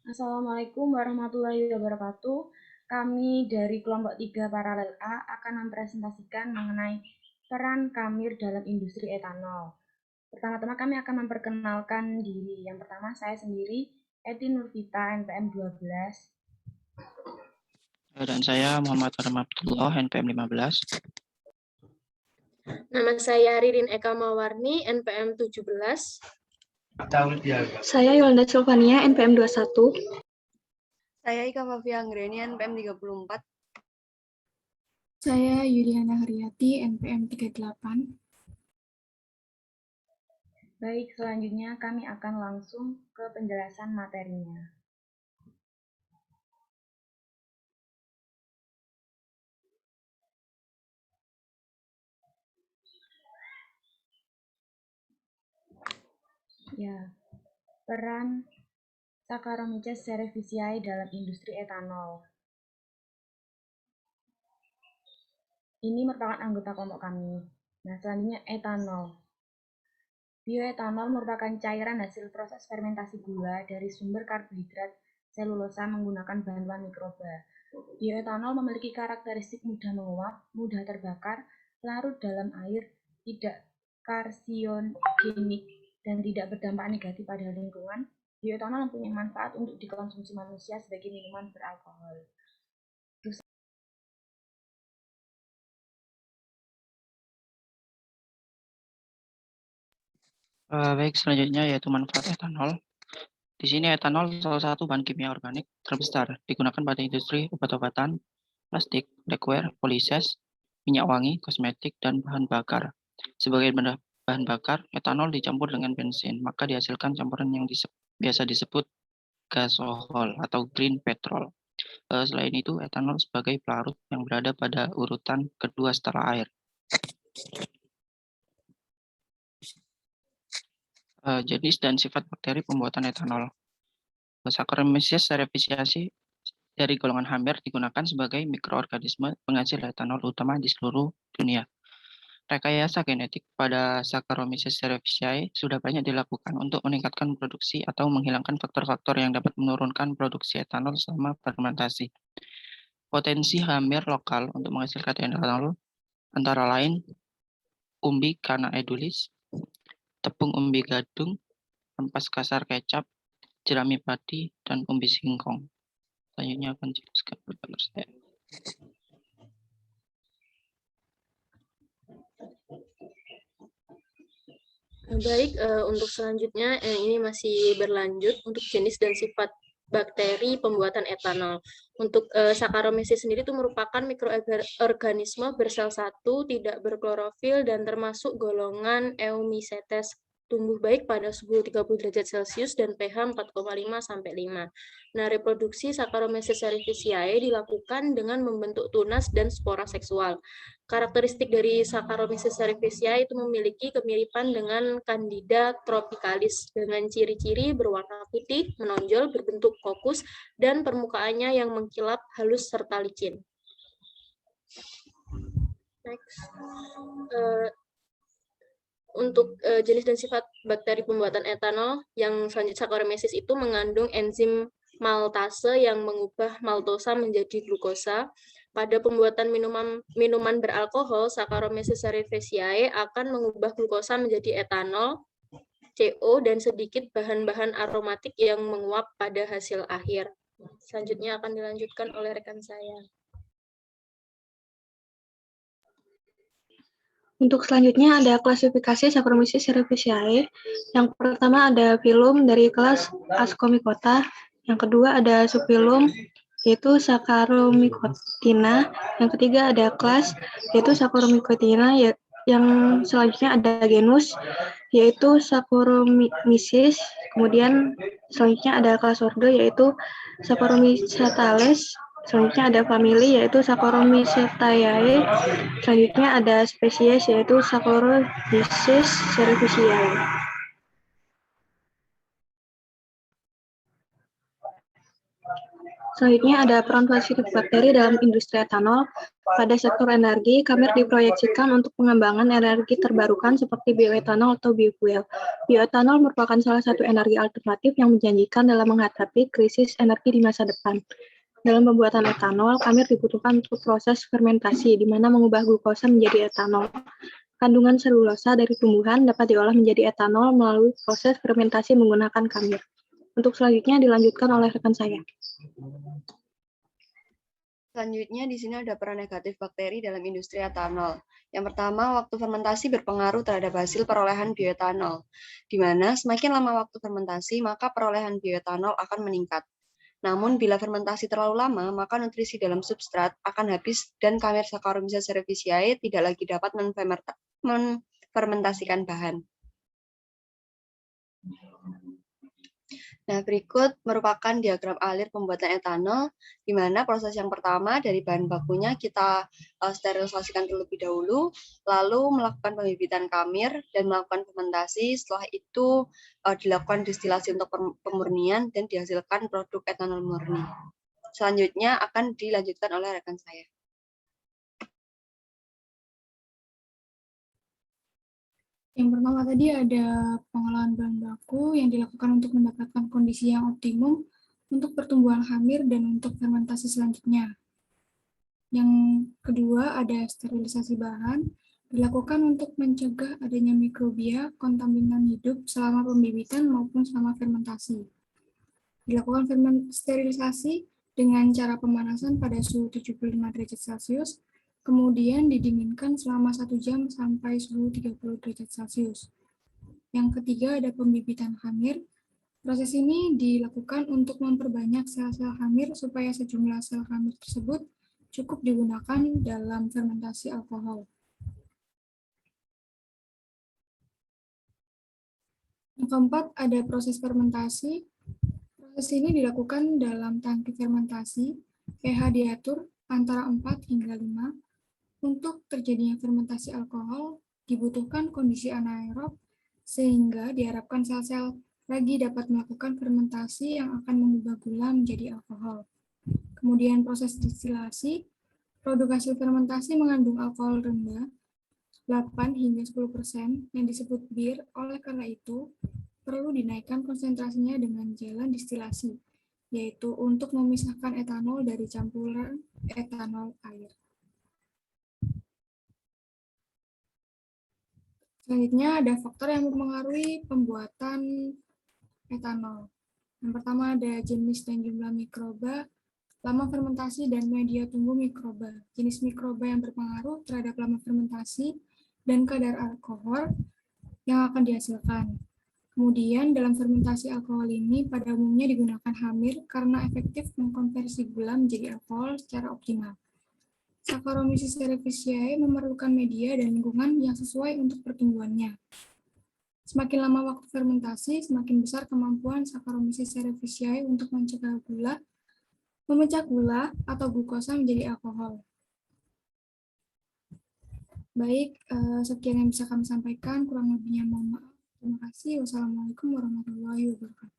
Assalamualaikum warahmatullahi wabarakatuh. Kami dari kelompok 3 Paralel A akan mempresentasikan mengenai peran Kamir dalam industri etanol. Pertama-tama kami akan memperkenalkan diri. Yang pertama saya sendiri, Eti Nurvita, NPM 12. Dan saya Muhammad Rahmatullah, NPM 15. Nama saya Ririn Eka Mawarni, NPM 17. Saya Yolanda Silvania, NPM 21. Saya Ika Fafia Anggreni, NPM 34. Saya Yuliana Haryati, NPM 38. Baik, selanjutnya kami akan langsung ke penjelasan materinya. Ya, peran Saccharomyces cerevisiae dalam industri etanol. Ini merupakan anggota kelompok kami. Nah, selanjutnya etanol. Bioetanol merupakan cairan hasil proses fermentasi gula dari sumber karbohidrat selulosa menggunakan bahan mikroba. Bioetanol memiliki karakteristik mudah menguap, mudah terbakar, larut dalam air, tidak karsiogenik, dan tidak berdampak negatif pada lingkungan. Bioetanol mempunyai manfaat untuk dikonsumsi manusia sebagai minuman beralkohol. Baik, selanjutnya yaitu manfaat etanol. Di sini etanol salah satu bahan kimia organik terbesar digunakan pada industri obat-obatan, plastik, deckware, polises, minyak wangi, kosmetik, dan bahan bakar. Sebagai bahan bakar, etanol dicampur dengan bensin, maka dihasilkan campuran yang biasa disebut gasohol atau green petrol. Selain itu, etanol sebagai pelarut yang berada pada urutan kedua setelah air. Jenis dan sifat bakteri pembuatan etanol. Saccharomyces cerevisiae dari golongan hammer digunakan sebagai mikroorganisme penghasil etanol utama di seluruh dunia. Rekayasa genetik pada Saccharomyces cerevisiae sudah banyak dilakukan untuk meningkatkan produksi atau menghilangkan faktor-faktor yang dapat menurunkan produksi etanol selama fermentasi. Potensi hammer lokal untuk menghasilkan etanol antara lain umbi kana edulis, tepung umbi gadung, ampas kasar kecap, jerami padi, dan umbi singkong. Selanjutnya akan dijelaskan oleh saya. Baik, untuk selanjutnya ini masih berlanjut untuk jenis dan sifat bakteri pembuatan etanol. Untuk Saccharomyces sendiri itu merupakan mikroorganisme bersel satu, tidak berklorofil, dan termasuk golongan Eumycetes. Tumbuh baik pada suhu 30 derajat Celcius dan pH 4,5 sampai 5. Nah, reproduksi Saccharomyces cerevisiae dilakukan dengan membentuk tunas dan spora seksual. Karakteristik dari Saccharomyces cerevisiae itu memiliki kemiripan dengan Candida tropicalis dengan ciri-ciri berwarna putih, menonjol, berbentuk kokus, dan permukaannya yang mengkilap, halus, serta licin. Next. Untuk jenis dan sifat bakteri pembuatan etanol, yang selanjutnya Saccharomyces itu mengandung enzim maltase yang mengubah maltosa menjadi glukosa. Pada pembuatan minuman beralkohol, Saccharomyces cerevisiae akan mengubah glukosa menjadi etanol, CO, dan sedikit bahan-bahan aromatik yang menguap pada hasil akhir. Selanjutnya akan dilanjutkan oleh rekan saya. Untuk selanjutnya ada klasifikasi Saccharomyces cerevisiae. Yang pertama ada filum dari kelas Ascomycota. Yang kedua ada subfilum yaitu Saccharomycotina. Yang ketiga ada kelas yaitu Saccharomycotina. Yang selanjutnya ada genus yaitu Saccharomyces. Kemudian selanjutnya ada kelas ordo yaitu Saccharomycetales. Selanjutnya ada famili yaitu Saccharomycetaceae. Selanjutnya ada spesies yaitu Saccharomyces cerevisiae. Selanjutnya ada peran positif bakteri dalam industri etanol. Pada sektor energi, Camir diproyeksikan untuk pengembangan energi terbarukan seperti bioetanol atau biofuel. Bioetanol merupakan salah satu energi alternatif yang menjanjikan dalam menghadapi krisis energi di masa depan. Dalam pembuatan etanol, Camir dibutuhkan untuk proses fermentasi, di mana mengubah glukosa menjadi etanol. Kandungan selulosa dari tumbuhan dapat diolah menjadi etanol melalui proses fermentasi menggunakan Camir. Untuk selanjutnya dilanjutkan oleh rekan saya. Selanjutnya di sini ada peran negatif bakteri dalam industri etanol. Yang pertama, waktu fermentasi berpengaruh terhadap hasil perolehan bioetanol, di mana semakin lama waktu fermentasi, maka perolehan bioetanol akan meningkat. Namun, bila fermentasi terlalu lama, maka nutrisi dalam substrat akan habis dan Camir Saccharomyces cerevisiae tidak lagi dapat menfermentasikan bahan. Nah, berikut merupakan diagram alir pembuatan etanol, di mana proses yang pertama dari bahan bakunya kita sterilisasikan terlebih dahulu, lalu melakukan pembibitan Camir dan melakukan fermentasi. Setelah itu dilakukan distilasi untuk pemurnian dan dihasilkan produk etanol murni. Selanjutnya akan dilanjutkan oleh rekan saya. Yang pertama tadi ada pengolahan bahan baku yang dilakukan untuk mendapatkan kondisi yang optimum untuk pertumbuhan hamir dan untuk fermentasi selanjutnya. Yang kedua ada sterilisasi bahan, dilakukan untuk mencegah adanya mikrobia, kontaminan hidup selama pembibitan maupun selama fermentasi. Dilakukan sterilisasi dengan cara pemanasan pada suhu 75 derajat Celcius, kemudian didinginkan selama 1 jam sampai suhu 30 derajat Celcius. Yang ketiga ada pembibitan hamir. Proses ini dilakukan untuk memperbanyak sel-sel hamir supaya sejumlah sel hamir tersebut cukup digunakan dalam fermentasi alkohol. Yang keempat ada proses fermentasi. Proses ini dilakukan dalam tangki fermentasi, pH diatur antara 4 hingga 5. Untuk terjadinya fermentasi alkohol, dibutuhkan kondisi anaerob, sehingga diharapkan sel-sel ragi dapat melakukan fermentasi yang akan mengubah gula menjadi alkohol. Kemudian proses distilasi, produk hasil fermentasi mengandung alkohol rendah, 8 hingga 10% yang disebut bir, oleh karena itu, perlu dinaikkan konsentrasinya dengan jalan distilasi, yaitu untuk memisahkan etanol dari campuran etanol air. Selanjutnya ada faktor yang mempengaruhi pembuatan etanol. Yang pertama ada jenis dan jumlah mikroba, lama fermentasi, dan media tumbuh mikroba. Jenis mikroba yang berpengaruh terhadap lama fermentasi dan kadar alkohol yang akan dihasilkan. Kemudian dalam fermentasi alkohol ini pada umumnya digunakan hamir karena efektif mengkonversi gula menjadi alkohol secara optimal. Saccharomyces cerevisiae memerlukan media dan lingkungan yang sesuai untuk pertumbuhannya. Semakin lama waktu fermentasi, semakin besar kemampuan Saccharomyces cerevisiae untuk memecah gula atau glukosa menjadi alkohol. Baik, sekian yang bisa kami sampaikan, kurang lebihnya mohon maaf. Terima kasih. Wassalamualaikum warahmatullahi wabarakatuh.